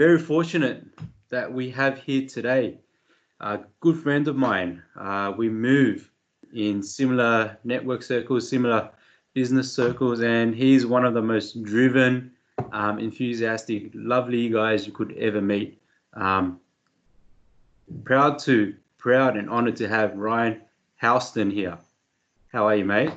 very fortunate that we have here today a good friend of mine. We move in similar network circles, similar business circles, and he's one of the most driven, enthusiastic, lovely guys you could ever meet. Proud and honored to have Ryan Houston here. How are you, mate?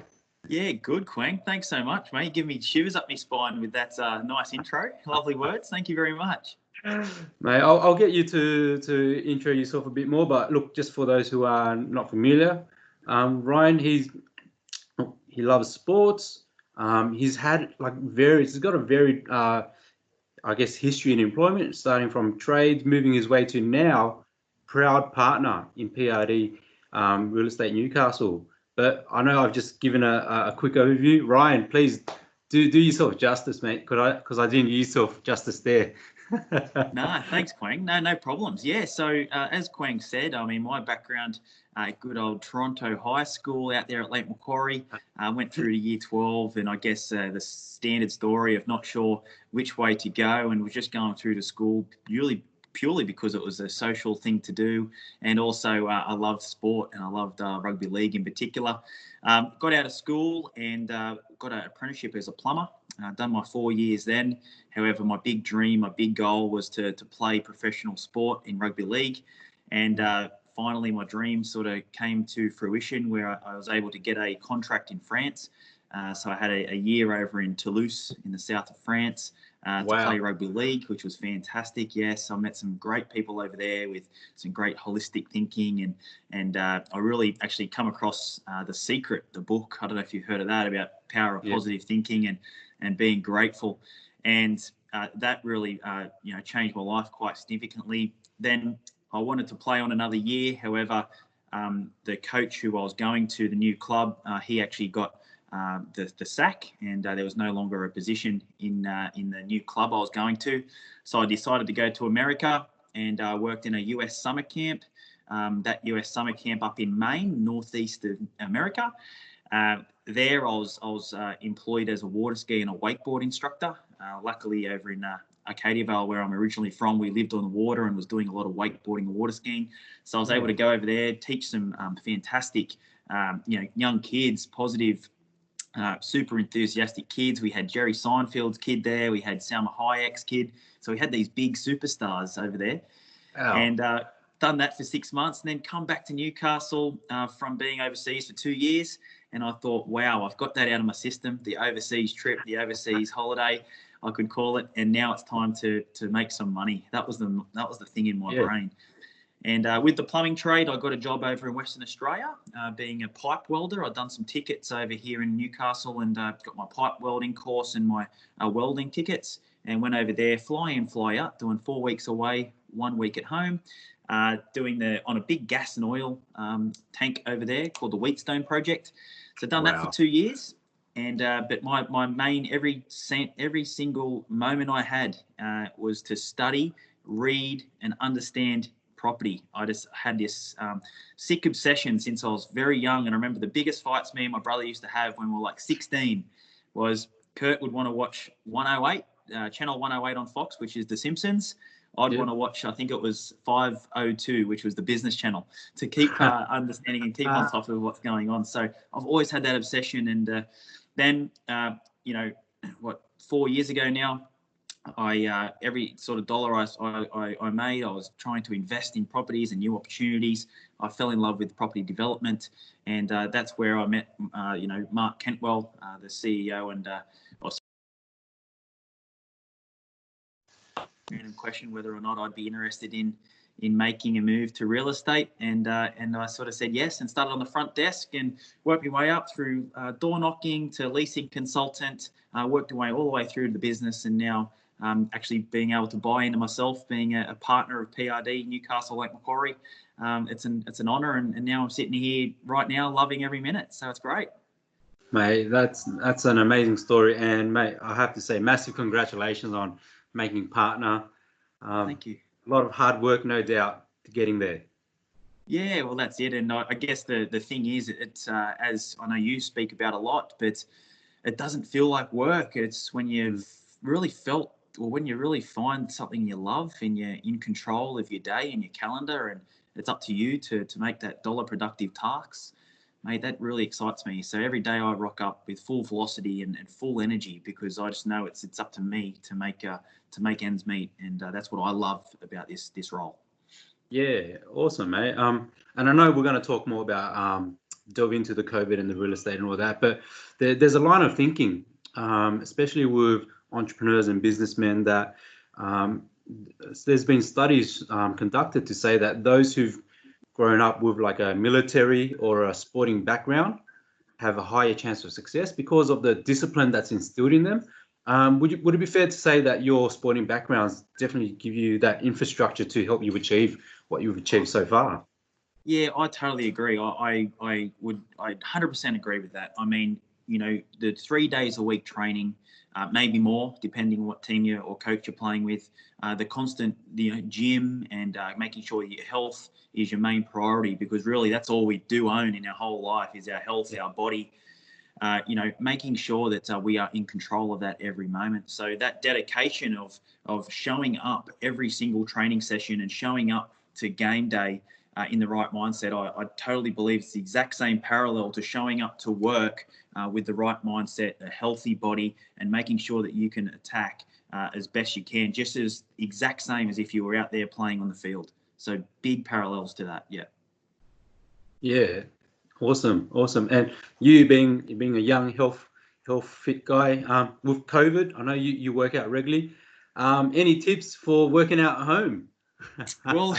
Yeah, good, Quang. Thanks so much, mate. You give me shivers up my spine with that nice intro. Lovely words. Thank you very much. Mate, I'll get you to intro yourself a bit more, but look, just for those who are not familiar, Ryan, he loves sports. He's got a varied, I guess, history in employment, starting from trades, moving his way to now proud partner in PRD Real Estate Newcastle. But I know I've just given a quick overview. Ryan, please do yourself justice, mate, because I didn't do yourself justice there. No, thanks, Quang. No problems. Yeah, so as Quang said, I mean, my background at good old Toronto High School out there at Lake Macquarie, went through to year 12, and I guess the standard story of not sure which way to go, and was just going through to school purely because it was a social thing to do, and also I loved sport, and I loved rugby league in particular. Got out of school and got an apprenticeship as a plumber. Done my 4 years then. However, my big dream, my big goal was to play professional sport in rugby league. And finally, my dream sort of came to fruition where I was able to get a contract in France. So I had a year over in Toulouse in the south of France to play rugby league, which was fantastic. Yes, I met some great people over there with some great holistic thinking. And I really actually come across The Secret, the book. I don't know if you've heard of that, about power of positive thinking and being grateful. And that really, changed my life quite significantly. Then I wanted to play on another year. However, the coach who I was going to, the new club, he actually got the sack, and there was no longer a position in the new club I was going to. So I decided to go to America and worked in a US summer camp. That US summer camp up in Maine, northeast of America. There, I was employed as a water ski and a wakeboard instructor. Luckily, over in Arcadia Vale, where I'm originally from, we lived on the water and was doing a lot of wakeboarding and water skiing. So I was able to go over there, teach some fantastic, young kids, positive, super enthusiastic kids. We had Jerry Seinfeld's kid there. We had Salma Hayek's kid. So we had these big superstars over there. Wow. And done that for 6 months, and then come back to Newcastle from being overseas for 2 years. And I thought, wow, I've got that out of my system, the overseas trip, the overseas holiday, I could call it. And now it's time to make some money. That was the thing in my brain. And with the plumbing trade, I got a job over in Western Australia, being a pipe welder. I'd done some tickets over here in Newcastle and got my pipe welding course and my welding tickets, and went over there, fly in, fly out, doing 4 weeks away, 1 week at home, doing on a big gas and oil tank over there called the Wheatstone Project. So done that for 2 years. And but my main, every single moment I had was to study, read, and understand property. I just had this sick obsession since I was very young. And I remember the biggest fights me and my brother used to have when we were like 16 was Kurt would want to watch 108, channel 108 on Fox, which is The Simpsons. I'd want to watch, I think it was 502, which was the business channel, to keep understanding and keep on top of what's going on. So I've always had that obsession. And then, 4 years ago now, I every sort of dollar I made, I was trying to invest in properties and new opportunities. I fell in love with property development, and that's where I met, Mark Kentwell, the CEO, and question whether or not I'd be interested in making a move to real estate, and I sort of said yes and started on the front desk and worked my way up through door knocking to leasing consultant, worked my way all the way through to the business, and now actually being able to buy into myself, being a partner of PRD Newcastle, Lake Macquarie. It's an honour, and now I'm sitting here right now loving every minute, so it's great. Mate, that's an amazing story, and mate, I have to say massive congratulations on making partner. Thank you. A lot of hard work, no doubt, to getting there. Yeah, well, that's it. And I guess the thing is, it's as I know you speak about a lot, but it doesn't feel like work. It's when you've really felt when you really find something you love and you're in control of your day and your calendar, and it's up to you to make that dollar productive tasks, mate, that really excites me. So every day I rock up with full velocity and full energy, because I just know it's up to me to make ends meet, and that's what I love about this role. Yeah, awesome, mate. And I know we're going to talk more about delve into the COVID and the real estate and all that, but there's a line of thinking, especially with entrepreneurs and businessmen, that there's been studies conducted to say that those who've grown up with like a military or a sporting background have a higher chance of success because of the discipline that's instilled in them. Would it be fair to say that your sporting backgrounds definitely give you that infrastructure to help you achieve what you've achieved so far? Yeah, I totally agree. I would 100% agree with that. I mean, the 3 days a week training, maybe more, depending on what team or coach you're playing with. The constant, gym and making sure your health is your main priority, because really that's all we do own in our whole life is our health, our body. Making sure that we are in control of that every moment. So that dedication of showing up every single training session and showing up to game day in the right mindset, I totally believe it's the exact same parallel to showing up to work with the right mindset, a healthy body, and making sure that you can attack as best you can, just as exact same as if you were out there playing on the field. So big parallels to that, yeah. Yeah, awesome. And you being a young health fit guy, with COVID, I know you work out regularly. Any tips for working out at home? Well,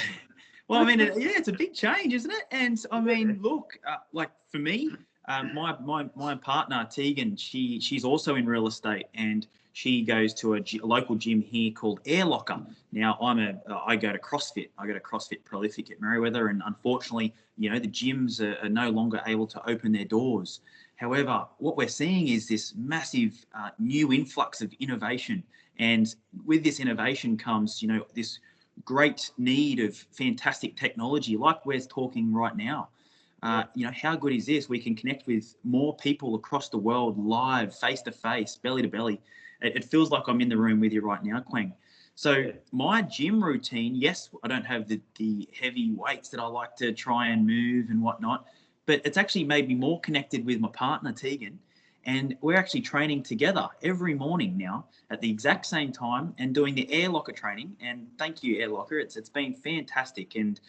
I mean, it's a big change, isn't it? And I mean, look, like for me, my partner Tegan, she's also in real estate, and she goes to a local gym here called Air Locker. Now, I go to CrossFit. I go to CrossFit Prolific at Merriweather, and unfortunately, the gyms are no longer able to open their doors. However, what we're seeing is this massive new influx of innovation, and with this innovation comes, this great need of fantastic technology like we're talking right now. How good is this? We can connect with more people across the world live, face to face, belly to belly. It feels like I'm in the room with you right now, Quang. So my gym routine, yes, I don't have the heavy weights that I like to try and move and whatnot, but it's actually made me more connected with my partner, Tegan. And we're actually training together every morning now at the exact same time and doing the Air Locker training. And thank you, Air Locker. It's been fantastic. And,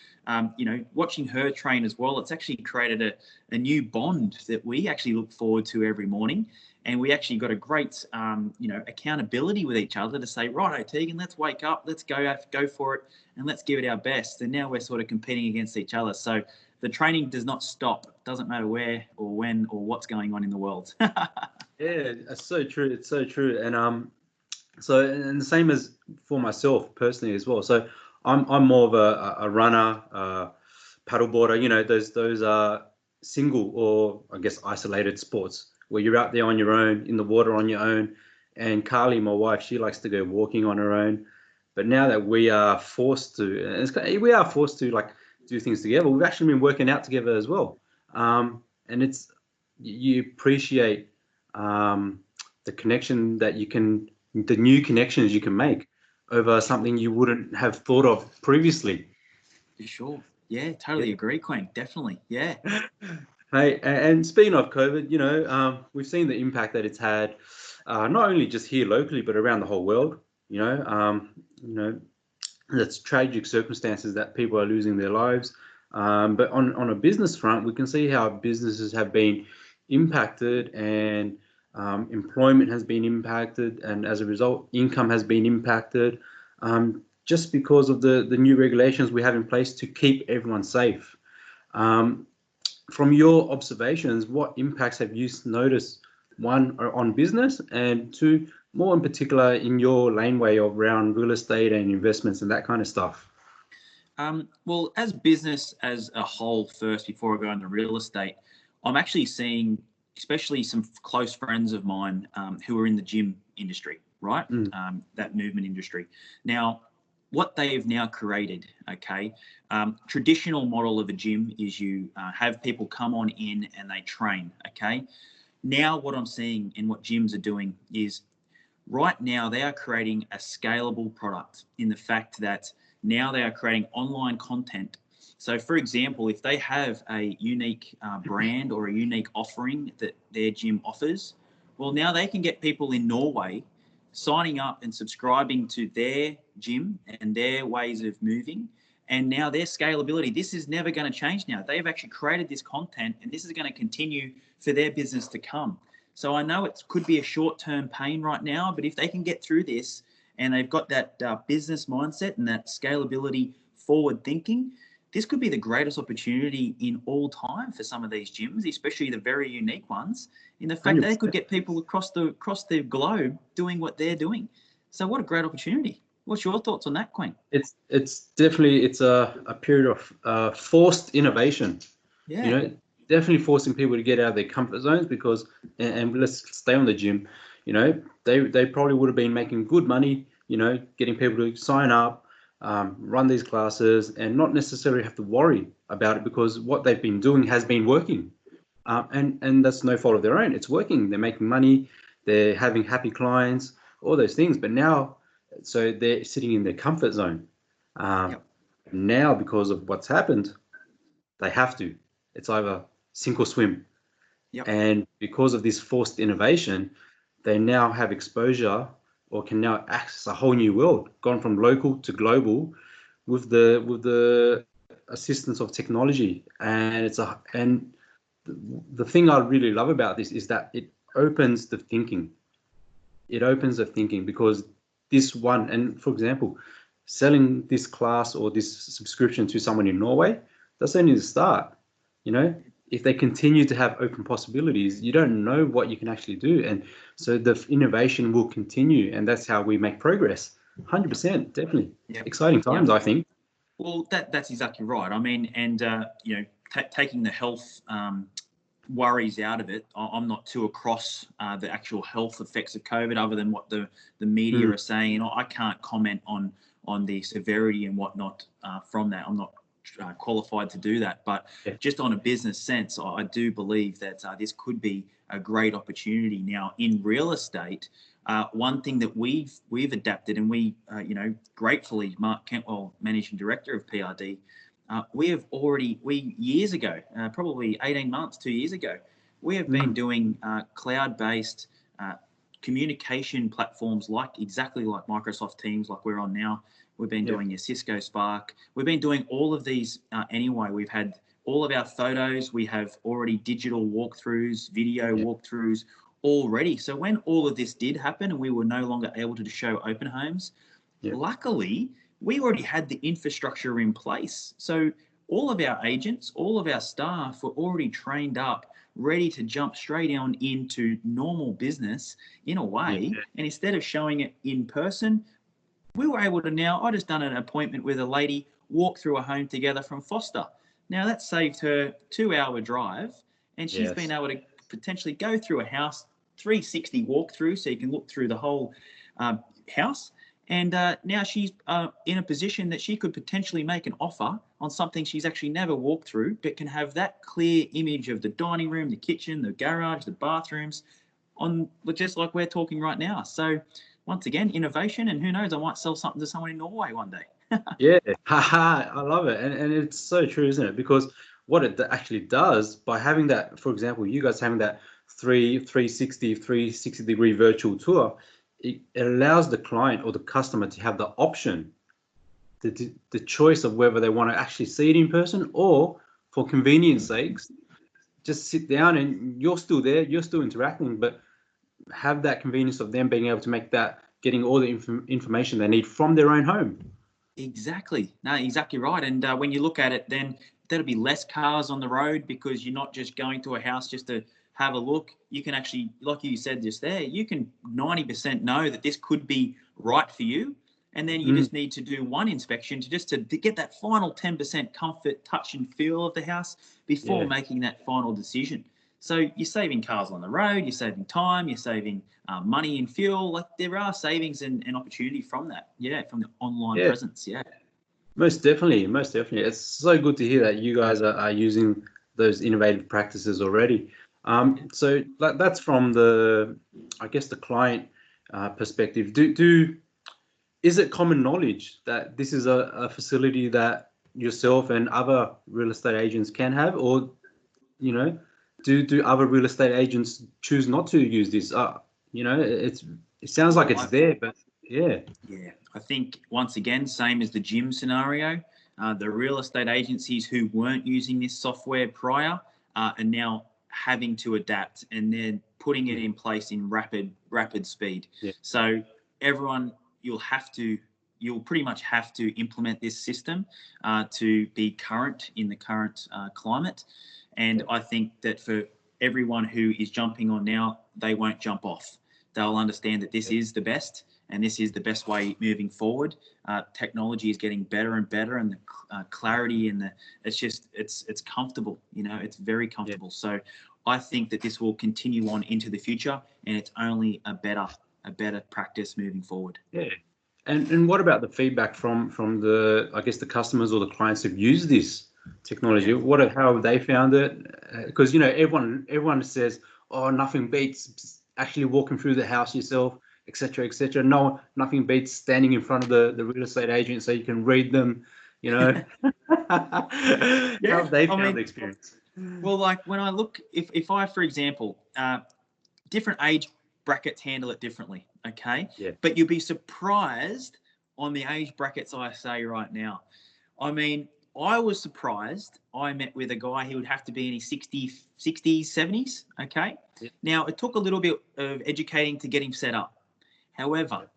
watching her train as well, it's actually created a new bond that we actually look forward to every morning. And we actually got a great, accountability with each other to say, right, Tegan, let's wake up, let's go for it, and let's give it our best. And now we're sort of competing against each other. So the training does not stop. It doesn't matter where or when or what's going on in the world. Yeah, it's so true. It's so true. And and the same as for myself personally as well. So I'm more of a runner, paddleboarder. Those are single or I guess isolated sports where you're out there on your own in the water on your own. And Carly, my wife, she likes to go walking on her own. But now that we are forced to, like do things together, we've actually been working out together as well. And it's you appreciate the connection that the new connections you can make over something you wouldn't have thought of previously. For sure. Yeah, totally agree, Quang. Definitely. Yeah. Hey, and speaking of COVID, we've seen the impact that it's had, not only just here locally, but around the whole world. That's tragic circumstances that people are losing their lives. But on a business front, we can see how businesses have been impacted and employment has been impacted, and as a result, income has been impacted, just because of the new regulations we have in place to keep everyone safe. From your observations, what impacts have you noticed, one, on business, and two, more in particular in your laneway around real estate and investments and that kind of stuff? Well, as business as a whole, first, before I go into real estate, I'm actually seeing, especially some close friends of mine who are in the gym industry, right? That movement industry. Now, what they have now created, okay, traditional model of a gym is you have people come on in and they train, okay? Now what I'm seeing and what gyms are doing is Right now, they are creating a scalable product in the fact that now they are creating online content. So, for example, if they have a unique brand or a unique offering that their gym offers, well, now they can get people in Norway signing up and subscribing to their gym and their ways of moving. And now their scalability, this is never going to change now. They've actually created this content and this is going to continue for their business to come. So I know it could be a short-term pain right now, but if they can get through this and they've got that business mindset and that scalability forward thinking, this could be the greatest opportunity in all time for some of these gyms, especially the very unique ones, in the fact that they could get people across the globe doing what they're doing. So what a great opportunity. What's your thoughts on that, Queen? It's definitely a period of forced innovation. Yeah. You know, definitely forcing people to get out of their comfort zones because, and let's stay on the gym. You know, they probably would have been making good money. You know, getting people to sign up, run these classes, and not necessarily have to worry about it because what they've been doing has been working. And that's no fault of their own. It's working. They're making money. They're having happy clients. All those things. But now, so they're sitting in their comfort zone. Yep. Now, because of what's happened, they have to. It's either sink or swim. Yep. And because of this forced innovation, they now have exposure or can now access a whole new world, gone from local to global, with the assistance of technology. And the thing I really love about this is that it opens the thinking. It opens the thinking because this one, and for example, selling this class or this subscription to someone in Norway, that's only the start. You know, if they continue to have open possibilities, you don't know what you can actually do. And so the innovation will continue, and that's how we make progress. 100%, definitely. Yep. Exciting times, Yep. I think. Well, that's exactly right. I mean, and you know, taking the health worries out of it, I'm not too across the actual health effects of COVID, other than what the media are saying. And I can't comment on the severity and whatnot from that. I'm not qualified to do that. But just on a business sense, I do believe that this could be a great opportunity. Now, in real estate, one thing that we've adapted, and we, you know, gratefully, Mark Kentwell, Managing Director of PRD, we years ago, probably 18 months, 2 years ago, we have been doing cloud-based communication platforms exactly like Microsoft Teams, like we're on now. We've been doing your Cisco Spark. We've been doing all of these anyway. We've had all of our photos. We have already digital walkthroughs, video walkthroughs already. So when all of this did happen and we were no longer able to show open homes, luckily, we already had the infrastructure in place. So all of our agents, all of our staff were already trained up, ready to jump straight on into normal business in a way. And instead of showing it in person, we were able to now, I just done an appointment with a lady, walk through a home together from Foster. Now that saved her 2-hour drive, and she's been able to potentially go through a house, 360 walkthrough, so you can look through the whole house. And now she's in a position that she could potentially make an offer on something she's actually never walked through, but can have that clear image of the dining room, the kitchen, the garage, the bathrooms, on just like we're talking right now. So once again, innovation, and who knows, I might sell something to someone in Norway one day. I love it. And it's so true, isn't it? Because what it actually does by having that, for example, you guys having that 360 degree virtual tour, it allows the client or the customer to have the option, the choice of whether they want to actually see it in person or, for convenience sakes, just sit down and you're still there, you're still interacting, but have that convenience of them being able to make that, getting all the information they need from their own home. Exactly. No, exactly right. And when you look at it, then there'll be less cars on the road because you're not just going to a house just to have a look. You can actually, like you said just there, you can 90% know that this could be right for you. And then you just need to do one inspection to get that final 10% comfort, touch and feel of the house before making that final decision. So you're saving cars on the road, you're saving time, you're saving money and fuel. Like there are savings and opportunity from that. From the online presence. Most definitely. It's so good to hear that you guys are using those innovative practices already. So that's from the client perspective, is it common knowledge that this is a facility that yourself and other real estate agents can have, or do other real estate agents choose not to use this? It sounds like it's there, but yeah. Yeah, I think once again, same as the gym scenario, the real estate agencies who weren't using this software prior are now having to adapt, and they're putting it in place in rapid speed. Yeah. So everyone, you'll pretty much have to implement this system to be current in the current climate. And I think that for everyone who is jumping on now, they won't jump off. They'll understand that this is the best, and this is the best way moving forward. Technology is getting better and better, and the clarity and it's comfortable. It's very comfortable. Yeah. So I think that this will continue on into the future, and it's only a better practice moving forward. Yeah. And what about the feedback from the, I guess, the customers or the clients who've used this technology? Yeah. How have they found it? Because everyone says, oh, nothing beats actually walking through the house yourself, etc., etc. No, nothing beats standing in front of the real estate agent so you can read them. How have they found the experience? Well, like when I look, if I, for example, different age brackets handle it differently, okay? Yeah. But you'll be surprised on the age brackets I say right now. I mean, I was surprised. I met with a guy, he would have to be in his 60s, 70s, okay? Yeah. Now, it took a little bit of educating to get him set up. However,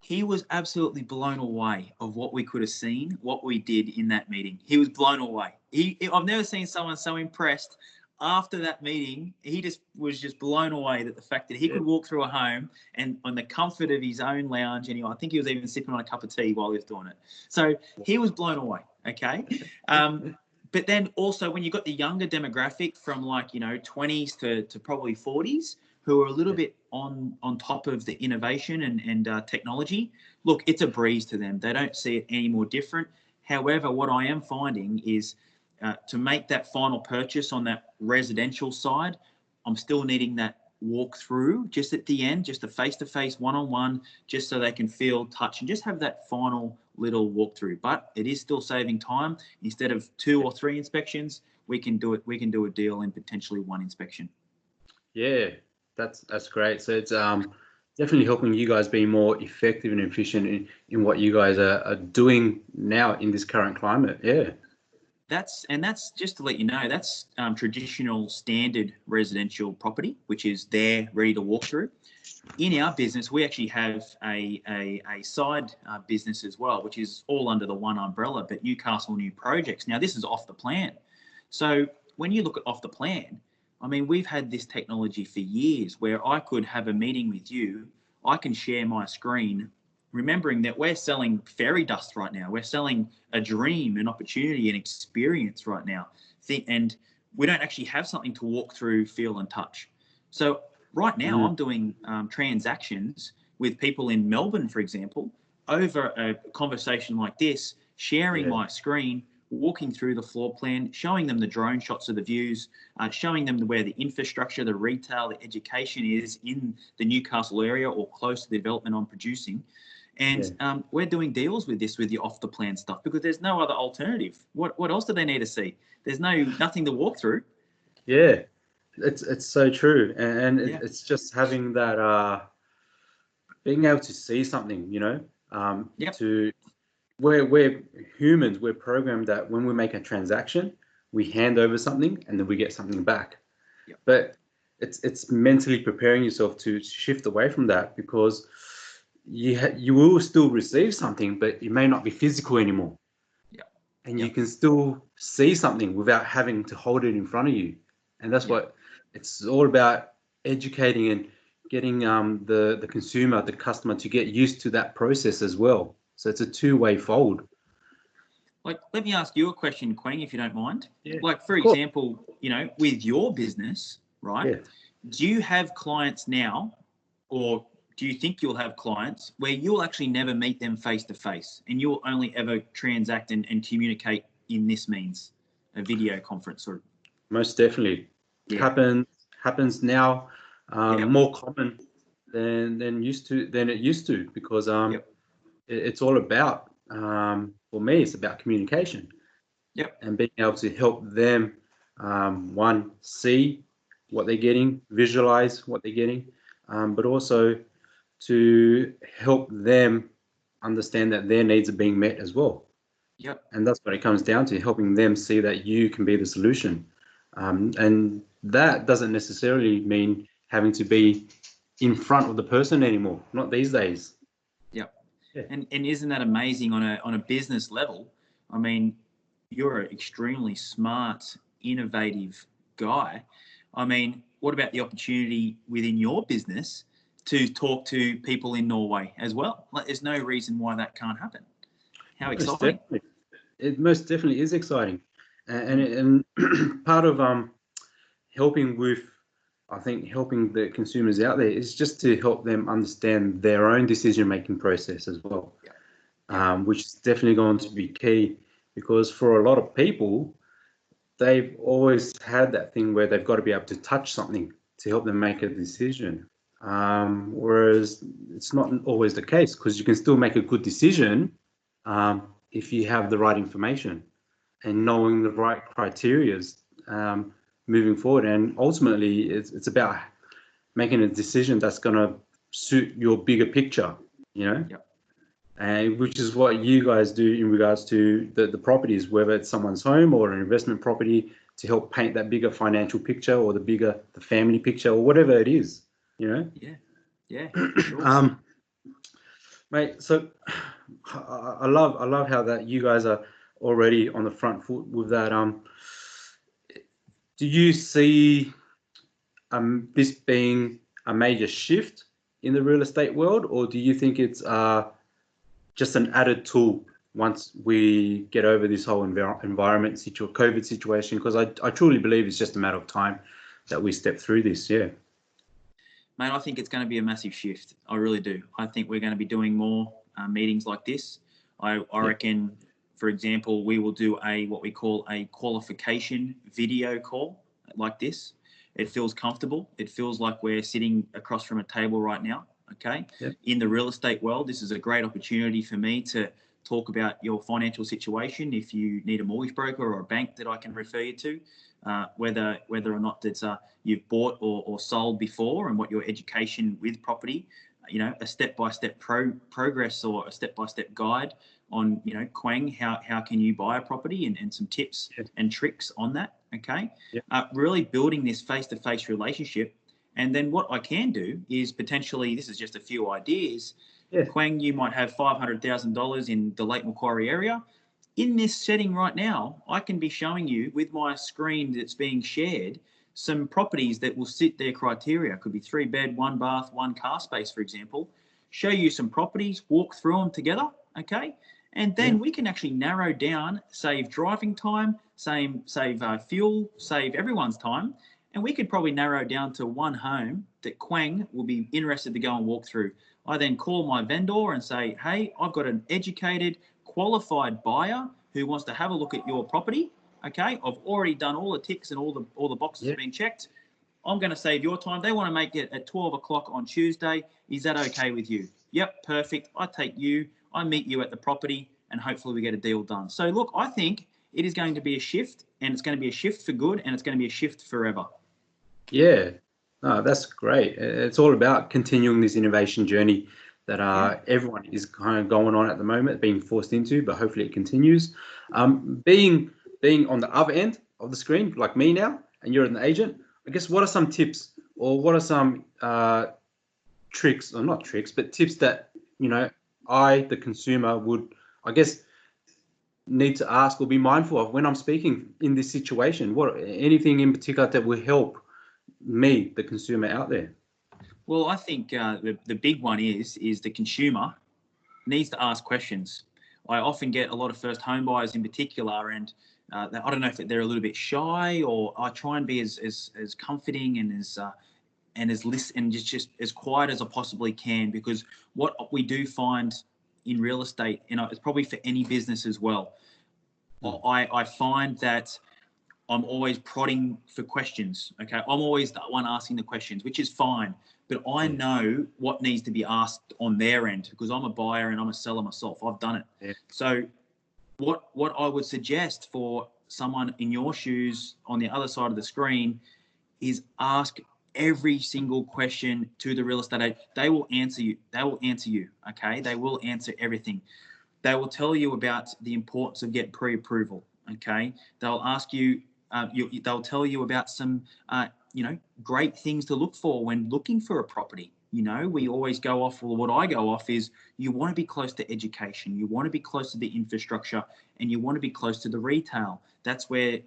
he was absolutely blown away of what we could have seen, what we did in that meeting. He was blown away. I've never seen someone so impressed. After that meeting, he was blown away that the fact that he could walk through a home and on the comfort of his own lounge, and I think he was even sipping on a cup of tea while he was doing it. So he was blown away. Okay. But then also when you got the younger demographic from 20s to probably 40s who are a little bit on top of the innovation and technology, look, it's a breeze to them. They don't see it any more different. However, what I am finding is to make that final purchase on that residential side, I'm still needing that walkthrough just at the end, just a face-to-face, one-on-one, just so they can feel, touch, and just have that final little walkthrough. But it is still saving time. Instead of 2 or 3 inspections, we can do it. We can do a deal in potentially 1 inspection. Yeah, that's great. So it's definitely helping you guys be more effective and efficient in what you guys are doing now in this current climate. Yeah. That's just to let you know, that's traditional standard residential property, which is there ready to walk through. In our business, we actually have a side business as well, which is all under the one umbrella, but Newcastle New Projects. Now, this is off the plan. So when you look at off the plan, I mean, we've had this technology for years where I could have a meeting with you. I can share my screen, remembering that we're selling fairy dust right now. We're selling a dream, an opportunity, an experience right now. And we don't actually have something to walk through, feel and touch. So right now I'm doing transactions with people in Melbourne, for example, over a conversation like this, sharing my screen, walking through the floor plan, showing them the drone shots of the views, showing them where the infrastructure, the retail, the education is in the Newcastle area or close to the development I'm producing. And we're doing deals with this, with the off the plan stuff, because there's no other alternative. What else do they need to see? There's nothing to walk through. Yeah, it's so true, and it's just having that being able to see something, to we're humans, we're programmed that when we make a transaction, we hand over something and then we get something back. But it's mentally preparing yourself to shift away from that, because you will still receive something, but it may not be physical anymore. And you can still see something without having to hold it in front of you. And that's what it's all about, educating and getting the consumer, the customer, to get used to that process as well. So it's a two-way fold. Like, let me ask you a question, Quang, if you don't mind. Yeah, like, for example, with your business, right? Yeah. Do you have clients now, or do you think you'll have clients where you'll actually never meet them face to face and you'll only ever transact and communicate in this means, a video conference? Or most definitely happens now, more common than it used to, because Yep. it's all about, for me, it's about communication Yep. and being able to help them, one, see what they're getting, visualize what they're getting, but also to help them understand that their needs are being met as well. Yep. And that's what it comes down to, helping them see that you can be the solution. And that doesn't necessarily mean having to be in front of the person anymore, not these days. Yep. Yeah. And isn't that amazing on a business level? I mean, you're an extremely smart, innovative guy. I mean, what about the opportunity within your business to talk to people in Norway as well? Like, there's no reason why that can't happen. How Most exciting! definitely. It most definitely is exciting. And part of helping with, I think, helping the consumers out there is just to help them understand their own decision-making process as well, Yep. Yep. which is definitely going to be key, because for a lot of people, they've always had that thing where they've got to be able to touch something to help them make a decision. Whereas it's not always the case, because you can still make a good decision if you have the right information and knowing the right criterias moving forward. And ultimately, it's about making a decision that's going to suit your bigger picture, you know? Yep. And which is what you guys do in regards to the properties, whether it's someone's home or an investment property, to help paint that bigger financial picture or the family picture or whatever it is, you know? Yeah. Yeah. For sure. Mate, so I love how that you guys are already on the front foot with that. Do you see this being a major shift in the real estate world, or do you think it's just an added tool once we get over this whole COVID situation? Because I truly believe it's just a matter of time that we step through this. Yeah. Mate, I think it's going to be a massive shift. I really do. I think we're going to be doing more meetings like this. I reckon, for example, we will do what we call a qualification video call like this. It feels comfortable. It feels like we're sitting across from a table right now. Okay. Yep. In the real estate world, this is a great opportunity for me to talk about your financial situation. If you need a mortgage broker or a bank that I can refer you to, whether or not it's you've bought or sold before, and what your education with property, a step-by-step progress or a step-by-step guide on, Quang, how can you buy a property, and some tips and tricks on that. Okay. Really building this face-to-face relationship. And then what I can do is potentially, this is just a few ideas. Yeah. Quang, you might have $500,000 in the Lake Macquarie area. In this setting right now, I can be showing you with my screen that's being shared some properties that will fit their criteria. It could be 3-bed, 1-bath, 1-car space, for example. Show you some properties, walk through them together, okay? And then we can actually narrow down, save driving time, save fuel, save everyone's time, and we could probably narrow down to one home that Quang will be interested to go and walk through. I then call my vendor and say, hey, I've got an educated, qualified buyer who wants to have a look at your property. Okay, I've already done all the ticks and all the boxes have been checked. I'm going to save your time. They want to make it at 12 o'clock on Tuesday. Is that okay with you? Yep, perfect. I take you. I meet you at the property, and hopefully we get a deal done. So look, I think it is going to be a shift, and it's going to be a shift for good, and it's going to be a shift forever. Yeah, no, that's great. It's all about continuing this innovation journey that everyone is kind of going on at the moment, being forced into, but hopefully it continues. Being on the other end of the screen, like me now, and you're an agent, I guess what are some tips, or what are some tricks, or not tricks, but tips that, I, the consumer, would, I guess, need to ask or be mindful of when I'm speaking in this situation? What, anything in particular that will help me, the consumer out there? Well, I think the big one is the consumer needs to ask questions. I often get a lot of first home buyers in particular, and I don't know if they're a little bit shy, or I try and be as comforting and just as quiet as I possibly can, because what we do find in real estate, it's probably for any business as well. I find that I'm always prodding for questions. Okay, I'm always the one asking the questions, which is fine. But I know what needs to be asked on their end because I'm a buyer and I'm a seller myself. I've done it. Yeah. So what I would suggest for someone in your shoes on the other side of the screen is ask every single question to the real estate agent. They will answer you. They will answer you. Okay, they will answer everything. They will tell you about the importance of getting pre-approval. Okay, they'll ask you. They'll tell you about some, great things to look for when looking for a property. We always go off, well, what I go off is you want to be close to education, you want to be close to the infrastructure, and you want to be close to the retail. That's where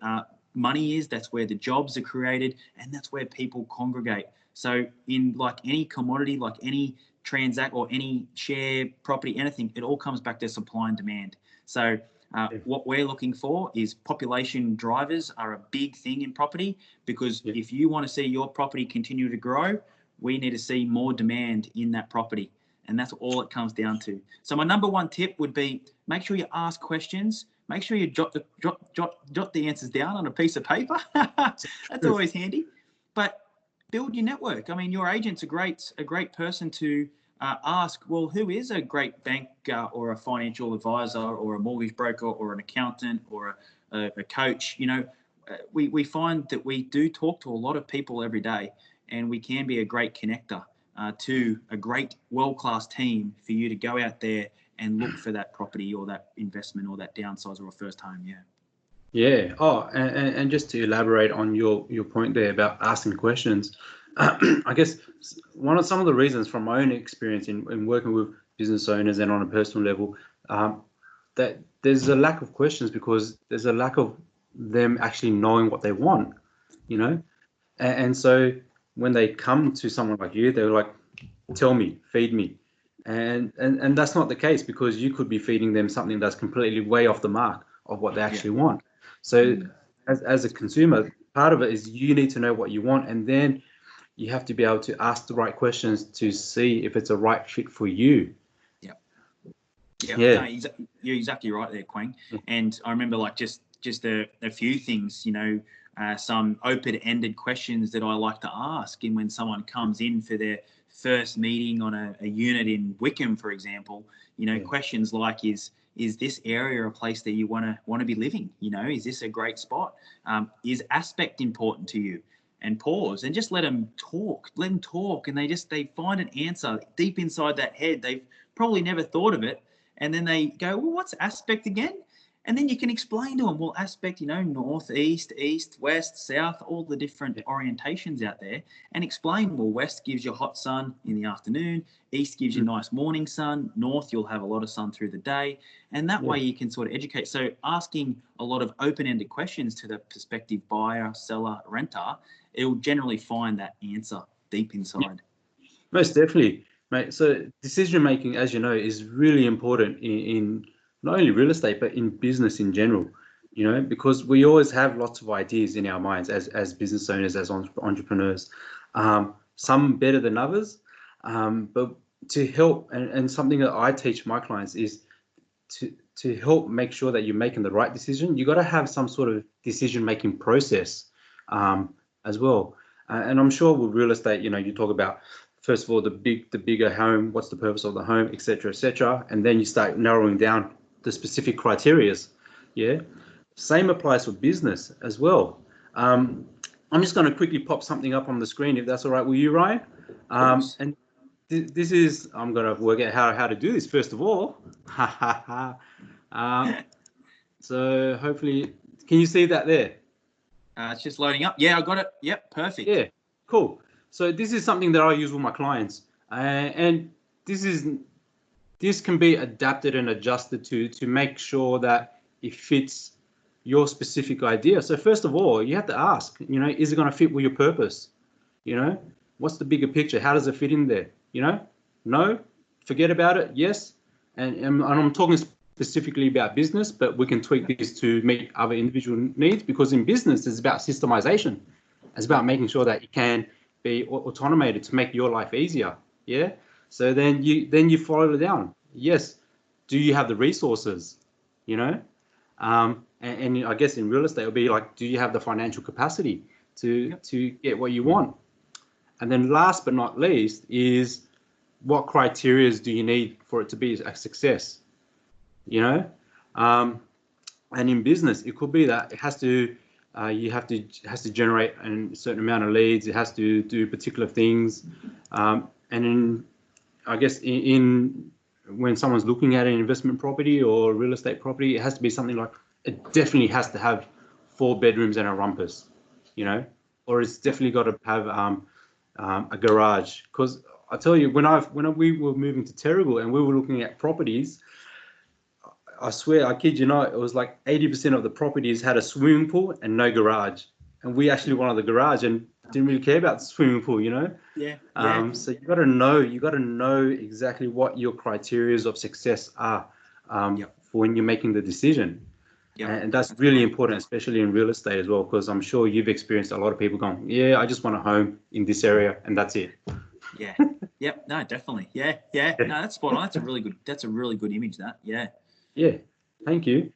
money is, that's where the jobs are created, and that's where people congregate. So in like any commodity, like any transact or any share property, anything, it all comes back to supply and demand. So what we're looking for is population drivers are a big thing in property because if you want to see your property continue to grow, we need to see more demand in that property. And that's all it comes down to. So my number one tip would be make sure you ask questions. Make sure you jot the answers down on a piece of paper. That's always handy. But build your network. I mean, your agent's a great person to ask, well, who is a great bank or a financial advisor or a mortgage broker or an accountant or a coach? We find that we do talk to a lot of people every day, and we can be a great connector to a great world-class team for you to go out there and look for that property or that investment or that downsize or a first home. Yeah. Oh, and just to elaborate on your point there about asking questions, I guess some of the reasons from my own experience in working with business owners and on a personal level, that there's a lack of questions because there's a lack of them actually knowing what they want, and so when they come to someone like you, they're like, tell me, feed me. And that's not the case because you could be feeding them something that's completely way off the mark of what they actually want. So as a consumer, part of it is you need to know what you want, and then you have to be able to ask the right questions to see if it's a right fit for you. Yeah. No, you're exactly right there, Quang. And I remember like just a few things, some open-ended questions that I like to ask. And when someone comes in for their first meeting on a unit in Wickham, for example, questions like, is this area a place that you want to be living? Is this a great spot? Is aspect important to you? And pause and just let them talk. And they find an answer deep inside that head. They've probably never thought of it. And then they go, well, what's aspect again? And then you can explain to them, well, aspect, north, east, west, south, all the different orientations out there, and explain, well, west gives you hot sun in the afternoon, east gives you nice morning sun, north, you'll have a lot of sun through the day. And that way you can sort of educate. So asking a lot of open-ended questions to the prospective buyer, seller, renter, it'll generally find that answer deep inside. Most definitely, mate. So decision making, as you know, is really important in not only real estate, but in business in general, because we always have lots of ideas in our minds as business owners, as entrepreneurs, some better than others. But to help, and something that I teach my clients is to help make sure that you're making the right decision. You got to have some sort of decision making process as well. And I'm sure with real estate, you talk about, first of all, the bigger home, what's the purpose of the home, et cetera, and then you start narrowing down the specific criterias. Same applies for business as well. I'm just going to quickly pop something up on the screen, if that's all right with you, Ryan. And this is, I'm going to work out how to do this first of all. So hopefully, can you see that there? It's just loading up. Yeah, I got it. Yep, perfect. Yeah, cool. So this is something that I use with my clients, and this can be adapted and adjusted to make sure that it fits your specific idea. So first of all, you have to ask, is it going to fit with your purpose? What's the bigger picture? How does it fit in there? No, forget about it. Yes, and I'm talking specifically about business, but we can tweak this to meet other individual needs, because in business, it's about systemization. It's about making sure that you can be automated to make your life easier. Yeah. So then you follow it down. Yes. Do you have the resources? And and I guess in real estate, it'll be like, do you have the financial capacity to get what you want? And then last but not least is, what criteria do you need for it to be a success? You know, and in business, it could be that it has to, has to generate a certain amount of leads. It has to do particular things, and in, I guess in when someone's looking at an investment property or real estate property, it has to be something like, it definitely has to have 4 bedrooms and a rumpus, you know, or it's definitely got to have a garage. Because I tell you, when we were moving to Terrigal and we were looking at properties, I swear, I kid you not, it was like 80% of the properties had a swimming pool and no garage. And we actually wanted the garage and didn't really care about the swimming pool, you know? Yeah. So you got to know exactly what your criteria of success are for when you're making the decision. And that's really important, especially in real estate as well, because I'm sure you've experienced a lot of people going, yeah, I just want a home in this area and that's it. Yeah. Yep. No, definitely. Yeah. No, that's spot on. That's a really good image, that. Yeah. Yeah. Thank you.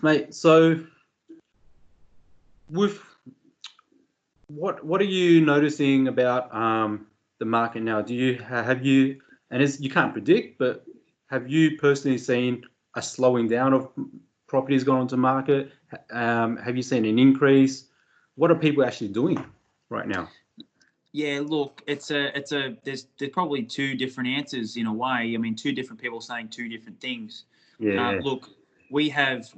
Mate, so with what are you noticing about the market now? Do you have you, and as you can't predict, but have you personally seen a slowing down of properties going onto market? Have you seen an increase? What are people actually doing right now? Yeah, look, there's probably 2 different answers in a way. I mean, 2 different people saying 2 different things. Yeah. Look, we have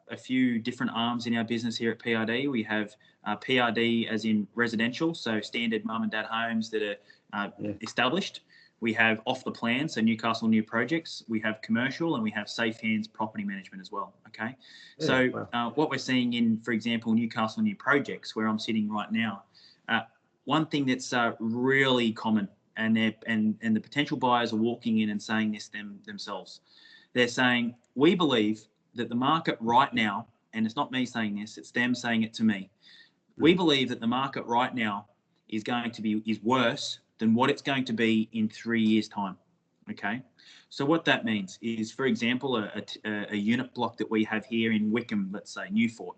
a few different arms in our business here at PRD. We have PRD as in residential, so standard mum and dad homes that are established. We have off the plan, so Newcastle new projects. We have commercial, and we have safe hands property management as well. Okay, what we're seeing in, for example, Newcastle new projects, where I'm sitting right now, one thing that's really common, and the potential buyers are walking in and saying this themselves. They're saying, we believe that the market right now, and it's not me saying this, it's them saying it to me. We believe that the market right now is worse than what it's going to be in 3 years' time. Okay, so what that means is, for example, a unit block that we have here in Wickham, let's say Newfort.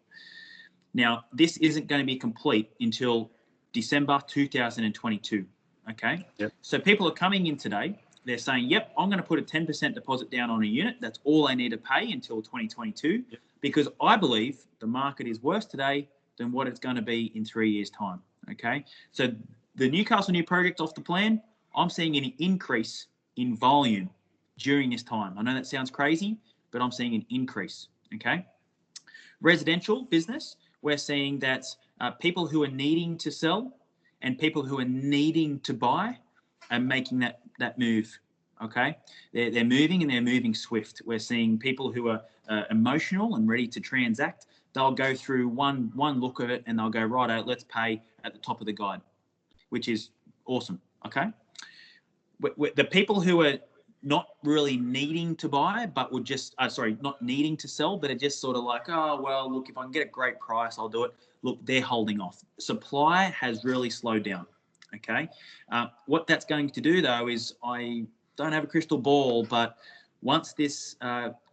Now, this isn't going to be complete until December 2022. Okay, so people are coming in today. They're saying, yep, I'm going to put a 10% deposit down on a unit. That's all I need to pay until 2022, because I believe the market is worse today than what it's going to be in 3 years' time. Okay, so the Newcastle new project off the plan, I'm seeing an increase in volume during this time. I know that sounds crazy, but I'm seeing an increase. Okay, residential business, we're seeing that people who are needing to sell and people who are needing to buy are making that move. Okay, they're moving, and they're moving swift. We're seeing people who are emotional and ready to transact. They'll go through one look of it and they'll go, right, let's pay at the top of the guide, which is awesome. Okay, the people who are not really needing to buy, but would just not needing to sell, but are just sort of like, oh well, look, if I can get a great price, I'll do it. Look, they're holding off. Supply has really slowed down. Okay, what that's going to do though is, I don't have a crystal ball, but once this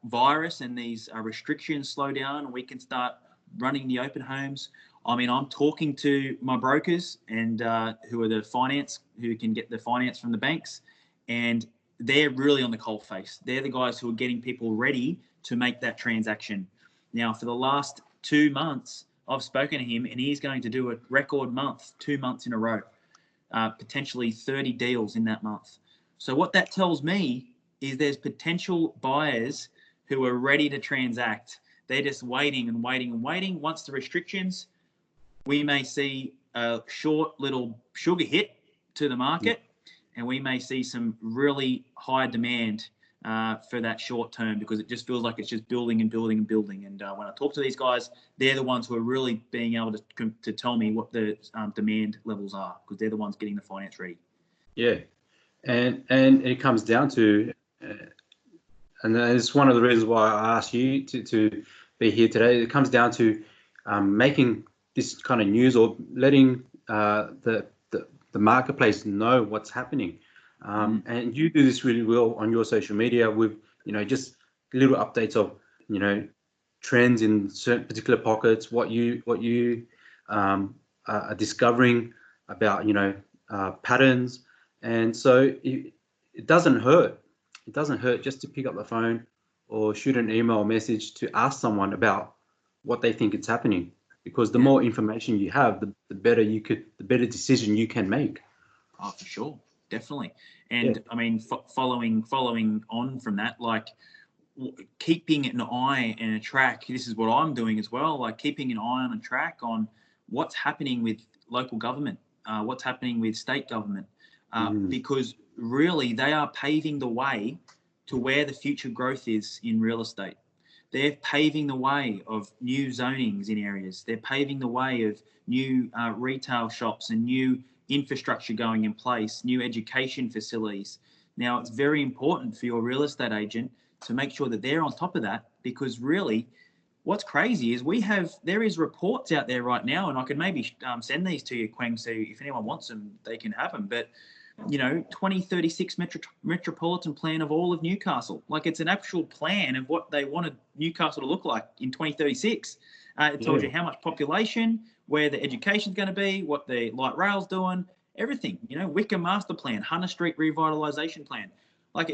virus and these restrictions slow down, we can start running the open homes. I mean, I'm talking to my brokers and who can get the finance from the banks, and they're really on the cold face. They're the guys who are getting people ready to make that transaction. Now, for the last 2 months, I've spoken to him, and he's going to do a record month, 2 months in a row. Potentially 30 deals in that month. So what that tells me is there's potential buyers who are ready to transact. They're just waiting and waiting and waiting. Once the restrictions, we may see a short little sugar hit to the market, and we may see some really high demand for that short term, because it just feels like it's just building and building and building. And when I talk to these guys, they're the ones who are really being able to tell me what the demand levels are, because they're the ones getting the finance ready. Yeah, and it comes down to, and it's one of the reasons why I asked you to be here today. It comes down to making this kind of news, or letting the marketplace know what's happening. And you do this really well on your social media with, just little updates of, trends in certain particular pockets, what you are discovering about, patterns. And so it doesn't hurt. It doesn't hurt just to pick up the phone or shoot an email or message to ask someone about what they think it's happening. Because the Yeah. more information you have, the better decision you can make. Oh, for sure, definitely. And I mean, following on from that, like keeping an eye and a track. This is what I'm doing as well. Like keeping an eye on a track on what's happening with local government, what's happening with state government, because really they are paving the way to where the future growth is in real estate. They're paving the way of new zonings in areas. They're paving the way of new retail shops and new infrastructure going in place, new education facilities. Now, it's very important for your real estate agent to make sure that they're on top of that, because really what's crazy is there is reports out there right now, and I could maybe send these to you, Quang, so if anyone wants them, they can have them. But 2036 metropolitan plan of all of Newcastle. Like it's an actual plan of what they wanted Newcastle to look like in 2036. It tells you how much population, where the education's going to be, what the light rail's doing, everything. Wickham master plan, Hunter Street revitalisation plan. Like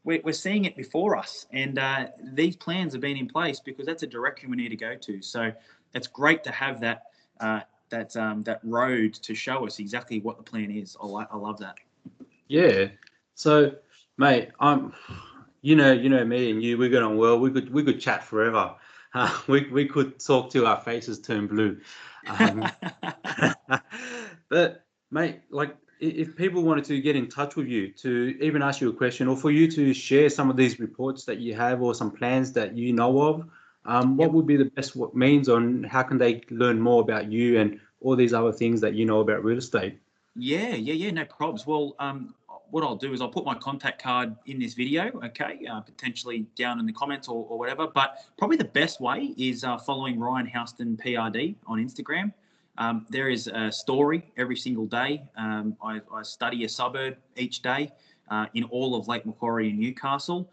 we're seeing it before us, and these plans have been in place because that's a direction we need to go to. So it's great to have that that road to show us exactly what the plan is. I love that. Yeah. So, mate, you know me and you. We get on well. We could chat forever. We could talk till our faces turn blue. But, mate, like if people wanted to get in touch with you to even ask you a question, or for you to share some of these reports that you have or some plans that you know of, what would be the best means on how can they learn more about you and all these other things that you know about real estate? Yeah, no problems. Well, what I'll do is I'll put my contact card in this video, okay, potentially down in the comments or whatever. But probably the best way is following Ryan Houston PRD on Instagram. There is a story every single day. I study a suburb each day in all of Lake Macquarie and Newcastle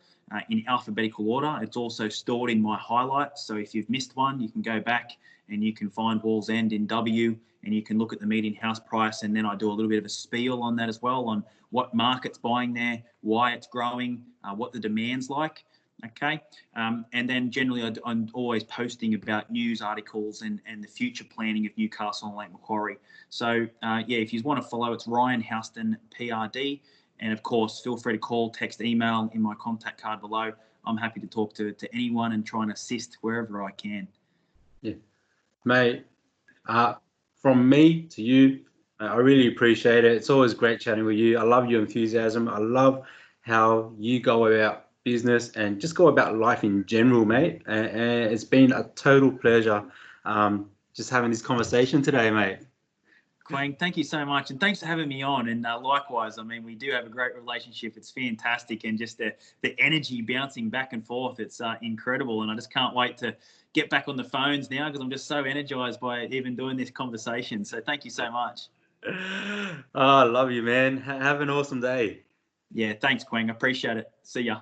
in alphabetical order. It's also stored in my highlights. So if you've missed one, you can go back and you can find Wall's End in W, and you can look at the median house price. And then I do a little bit of a spiel on that as well, on what market's buying there, why it's growing, what the demand's like. Okay. And then generally I'm always posting about news articles and the future planning of Newcastle and Lake Macquarie. So if you want to follow, it's Ryan Houston PRD. And of course, feel free to call, text, email in my contact card below. I'm happy to talk to anyone and try and assist wherever I can. Yeah, mate, from me to you, I really appreciate it. It's always great chatting with you. I love your enthusiasm. I love how you go about business and just go about life in general, mate. And it's been a total pleasure just having this conversation today, mate. Quang, thank you so much, and thanks for having me on. And likewise, I mean, we do have a great relationship. It's fantastic, and just the energy bouncing back and forth, it's incredible. And I just can't wait to get back on the phones now, because I'm just so energized by even doing this conversation. So thank you so much. Oh, I love you, man. Have an awesome day. Yeah, thanks, Quang. I appreciate it. See ya.